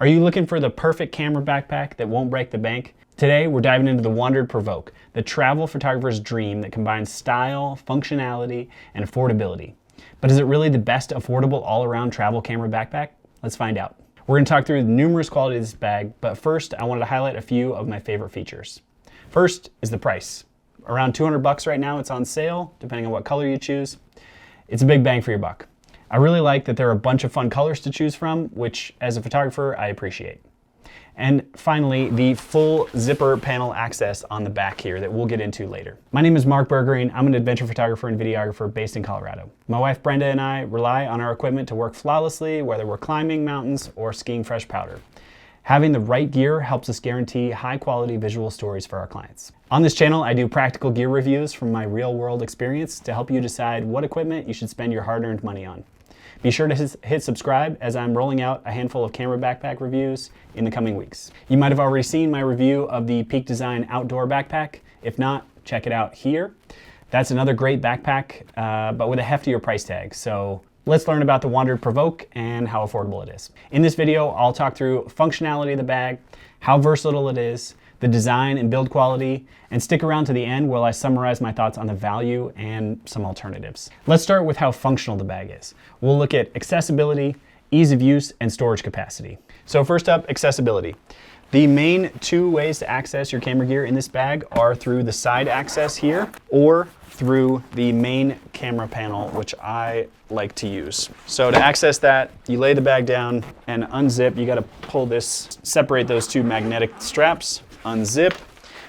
Are you looking for the perfect camera backpack that won't break the bank? Today, we're diving into the Wandered Provoke, the travel photographer's dream that combines style, functionality, and affordability. But is it really the best affordable all-around travel camera backpack? Let's find out. We're going to talk through the numerous qualities of this bag, but first, I wanted to highlight a few of my favorite features. First is the price. Around $200 right now, it's on sale, depending on what color you choose. It's a big bang for your buck. I really like that there are a bunch of fun colors to choose from, which as a photographer, I appreciate. And finally, the full zipper panel access on the back here that we'll get into later. My name is Mark Bergerine. I'm an adventure photographer and videographer based in Colorado. My wife Brenda and I rely on our equipment to work flawlessly, whether we're climbing mountains or skiing fresh powder. Having the right gear helps us guarantee high quality visual stories for our clients. On this channel, I do practical gear reviews from my real world experience to help you decide what equipment you should spend your hard-earned money on. Be sure to hit subscribe as I'm rolling out a handful of camera backpack reviews in the coming weeks. You might have already seen my review of the Peak Design Outdoor Backpack. If not, check it out here. That's another great backpack, but with a heftier price tag. So let's learn about the Wandered Provoke and how affordable it is. In this video, I'll talk through functionality of the bag, how versatile it is, the design and build quality, and stick around to the end while I summarize my thoughts on the value and some alternatives. Let's start with how functional the bag is. We'll look at accessibility, ease of use, and storage capacity. So first up, accessibility. The main two ways to access your camera gear in this bag are through the side access here or through the main camera panel, which I like to use. So to access that, you lay the bag down and unzip. You gotta pull this, separate those two magnetic straps, unzip,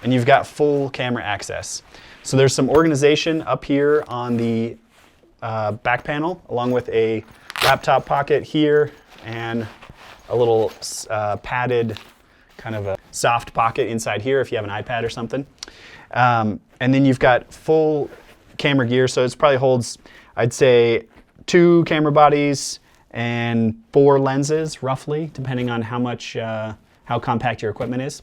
and you've got full camera access. So there's some organization up here on the back panel, along with a laptop pocket here and a little padded kind of a soft pocket inside here if you have an iPad or something. And then you've got full camera gear, so it probably holds, I'd say, 2 camera bodies and 4 lenses, roughly, depending on how compact your equipment is.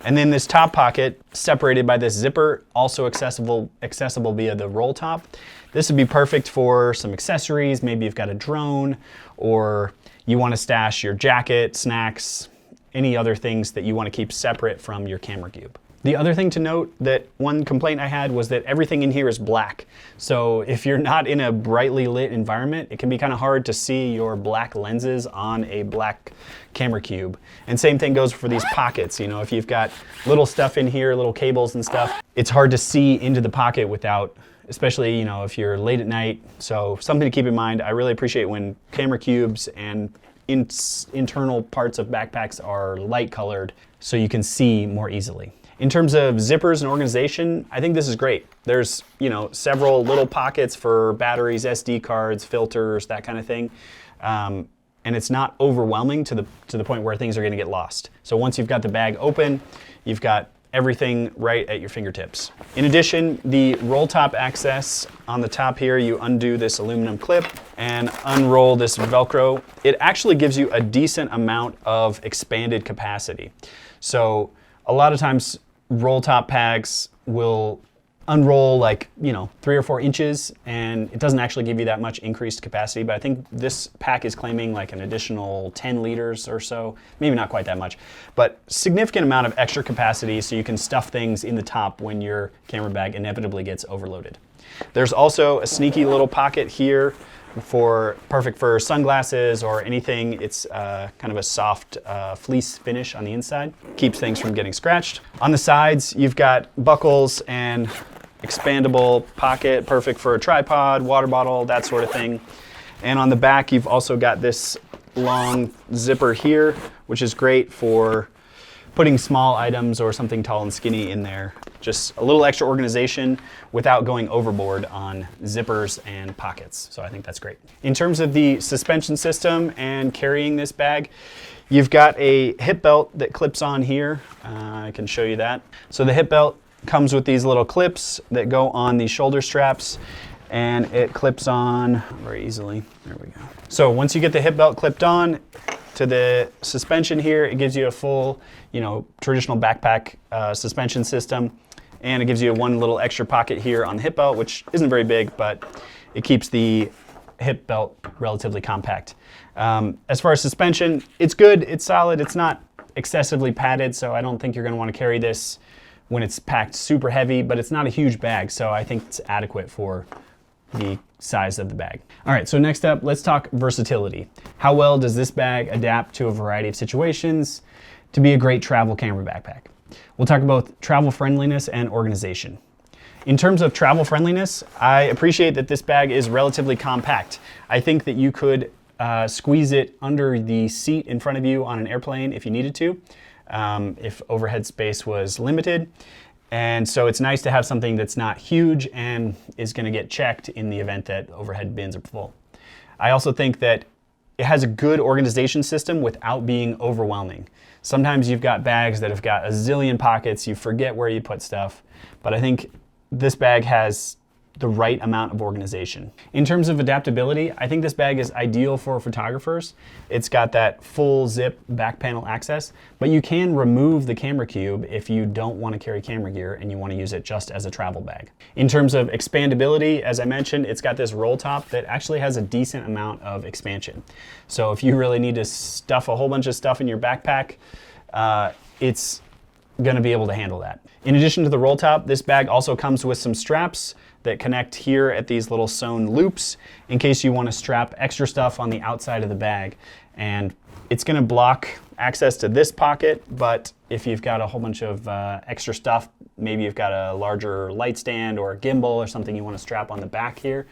And then this top pocket, separated by this zipper, also accessible via the roll top. This would be perfect for some accessories. Maybe you've got a drone, or you want to stash your jacket, snacks, any other things that you want to keep separate from your camera cube. The other thing to note, that one complaint I had was that everything in here is black. So if you're not in a brightly lit environment, it can be kind of hard to see your black lenses on a black camera cube. And same thing goes for these pockets. You know, if you've got little stuff in here, little cables and stuff, it's hard to see into the pocket without, especially, you know, if you're late at night. So something to keep in mind. I really appreciate when camera cubes and internal parts of backpacks are light colored so you can see more easily. In terms of zippers and organization, I think this is great. There's, you know, several little pockets for batteries, SD cards, filters, that kind of thing. And it's not overwhelming to the point where things are going to get lost. So once you've got the bag open, you've got everything right at your fingertips. In addition, the roll top access on the top here, you undo this aluminum clip and unroll this Velcro. It actually gives you a decent amount of expanded capacity. So a lot of times roll top packs will unroll like, you know, 3 or 4 inches, and it doesn't actually give you that much increased capacity, but I think this pack is claiming like an additional 10 liters or so, maybe not quite that much, but significant amount of extra capacity so you can stuff things in the top when your camera bag inevitably gets overloaded. There's also a sneaky little pocket here perfect for sunglasses or anything. It's kind of a soft fleece finish on the inside. Keeps things from getting scratched. On the sides, you've got buckles and expandable pocket, perfect for a tripod, water bottle, that sort of thing. And on the back, you've also got this long zipper here, which is great for putting small items or something tall and skinny in there. Just a little extra organization without going overboard on zippers and pockets. So I think that's great. In terms of the suspension system and carrying this bag, you've got a hip belt that clips on here. I can show you that. So the hip belt comes with these little clips that go on the shoulder straps, and it clips on very easily. There we go. So once you get the hip belt clipped on to the suspension here, it gives you a full, you know, traditional backpack suspension system. And it gives you one little extra pocket here on the hip belt, which isn't very big, but it keeps the hip belt relatively compact. As far as suspension, it's good, it's solid, it's not excessively padded, so I don't think you're gonna wanna carry this when it's packed super heavy, but it's not a huge bag, so I think it's adequate for the size of the bag. All right, so next up, let's talk versatility. How well does this bag adapt to a variety of situations to be a great travel camera backpack? We'll talk about travel friendliness and organization. In terms of travel friendliness, I appreciate that this bag is relatively compact. I think that you could squeeze it under the seat in front of you on an airplane if you needed to, if overhead space was limited. And so it's nice to have something that's not huge and is going to get checked in the event that overhead bins are full. I also think that it has a good organization system without being overwhelming. Sometimes you've got bags that have got a zillion pockets, you forget where you put stuff, but I think this bag has the right amount of organization. In terms of adaptability, I think this bag is ideal for photographers. It's got that full zip back panel access, but you can remove the camera cube if you don't want to carry camera gear and you want to use it just as a travel bag. In terms of expandability, as I mentioned, it's got this roll top that actually has a decent amount of expansion. So if you really need to stuff a whole bunch of stuff in your backpack, it's going to be able to handle that. In addition to the roll top, this bag also comes with some straps that connect here at these little sewn loops in case you want to strap extra stuff on the outside of the bag. And it's going to block access to this pocket, but if you've got a whole bunch of extra stuff, maybe you've got a larger light stand or a gimbal or something you want to strap on the back here,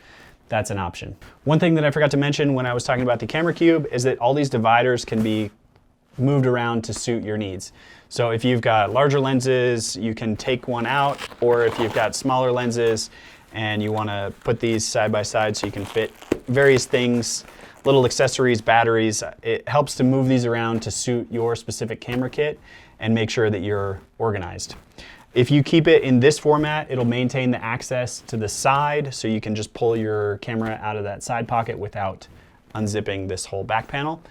that's an option. One thing that I forgot to mention when I was talking about the camera cube is that all these dividers can be moved around to suit your needs. So if you've got larger lenses, you can take one out, or if you've got smaller lenses and you want to put these side by side so you can fit various things, little accessories, batteries, it helps to move these around to suit your specific camera kit and make sure that you're organized. If you keep it in this format, it'll maintain the access to the side, so you can just pull your camera out of that side pocket without unzipping this whole back panel.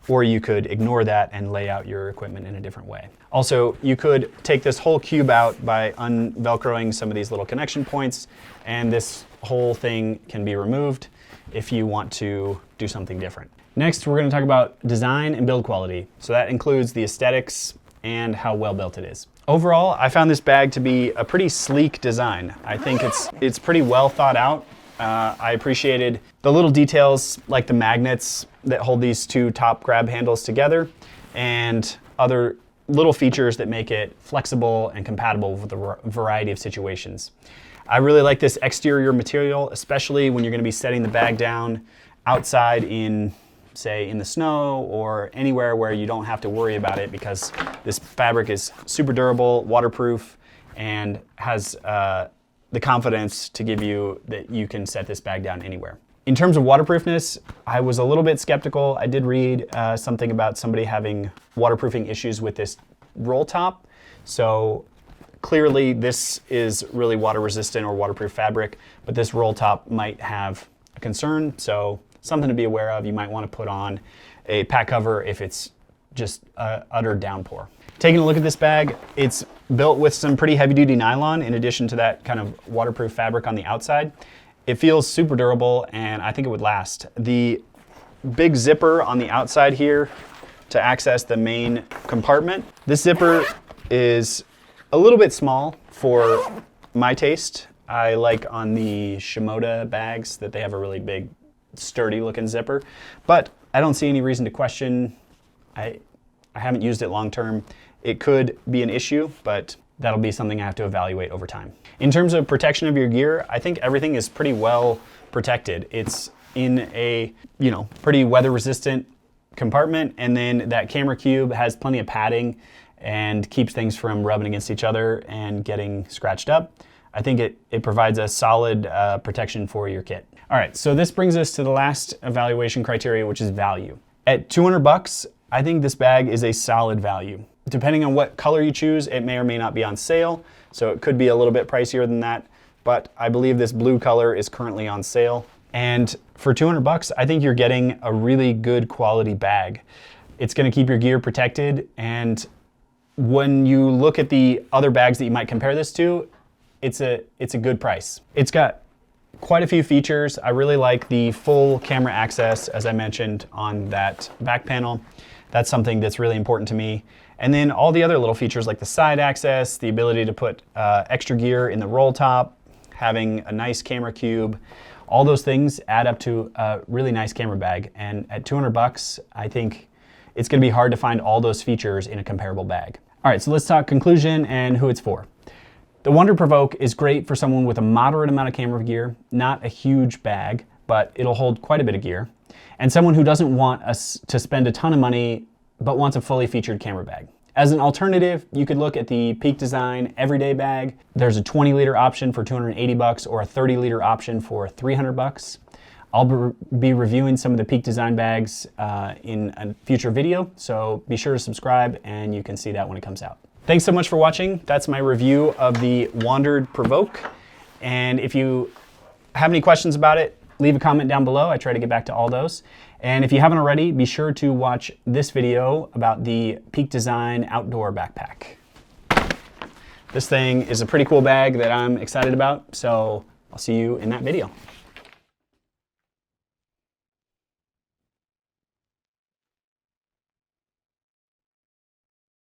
Or you could ignore that and lay out your equipment in a different way. Also, you could take this whole cube out by unvelcroing some of these little connection points, and this whole thing can be removed if you want to do something different. Next, we're going to talk about design and build quality. So that includes the aesthetics and how well built it is. Overall, I found this bag to be a pretty sleek design. I think it's pretty well thought out. I appreciated the little details like the magnets that hold these two top grab handles together and other little features that make it flexible and compatible with a variety of situations. I really like this exterior material, especially when you're going to be setting the bag down outside in, say, in the snow or anywhere where you don't have to worry about it, because this fabric is super durable, waterproof, and has the confidence to give you that you can set this bag down anywhere. In terms of waterproofness, I was a little bit skeptical. I did read something about somebody having waterproofing issues with this roll top. So clearly this is really water resistant or waterproof fabric, but this roll top might have a concern. So something to be aware of. You might want to put on a pack cover if it's just utter downpour. Taking a look at this bag, it's built with some pretty heavy duty nylon in addition to that kind of waterproof fabric on the outside. It feels super durable and I think it would last. The big zipper on the outside here to access the main compartment. This zipper is a little bit small for my taste. I like on the Shimoda bags that they have a really big, sturdy looking zipper, but I don't see any reason to question. I haven't used it long term. It could be an issue, but that'll be something I have to evaluate over time. In terms of protection of your gear, I think everything is pretty well protected. It's in a, pretty weather resistant compartment, and then that camera cube has plenty of padding and keeps things from rubbing against each other and getting scratched up. I think it provides a solid protection for your kit. All right, so this brings us to the last evaluation criteria, which is value. At $200, I think this bag is a solid value. Depending on what color you choose, it may or may not be on sale, so it could be a little bit pricier than that, but I believe this blue color is currently on sale. And for $200, I think you're getting a really good quality bag. It's gonna keep your gear protected, and when you look at the other bags that you might compare this to, it's a good price. It's got quite a few features. I really like the full camera access, as I mentioned, on that back panel. That's something that's really important to me. And then all the other little features like the side access, the ability to put extra gear in the roll top, having a nice camera cube, all those things add up to a really nice camera bag. And at 200 bucks, I think it's gonna be hard to find all those features in a comparable bag. All right, so let's talk conclusion and who it's for. The Wonder Provoke is great for someone with a moderate amount of camera gear, not a huge bag, but it'll hold quite a bit of gear, and someone who doesn't want us to spend a ton of money, but wants a fully featured camera bag. As an alternative, you could look at the Peak Design Everyday Bag. There's a 20-liter option for 280 bucks or a 30-liter option for 300 bucks. I'll be reviewing some of the Peak Design bags in a future video, so be sure to subscribe and you can see that when it comes out. Thanks so much for watching. That's my review of the Wandered Provoke. And if you have any questions about it, leave a comment down below. I try to get back to all those. And if you haven't already, be sure to watch this video about the Peak Design Outdoor Backpack. This thing is a pretty cool bag that I'm excited about, so I'll see you in that video.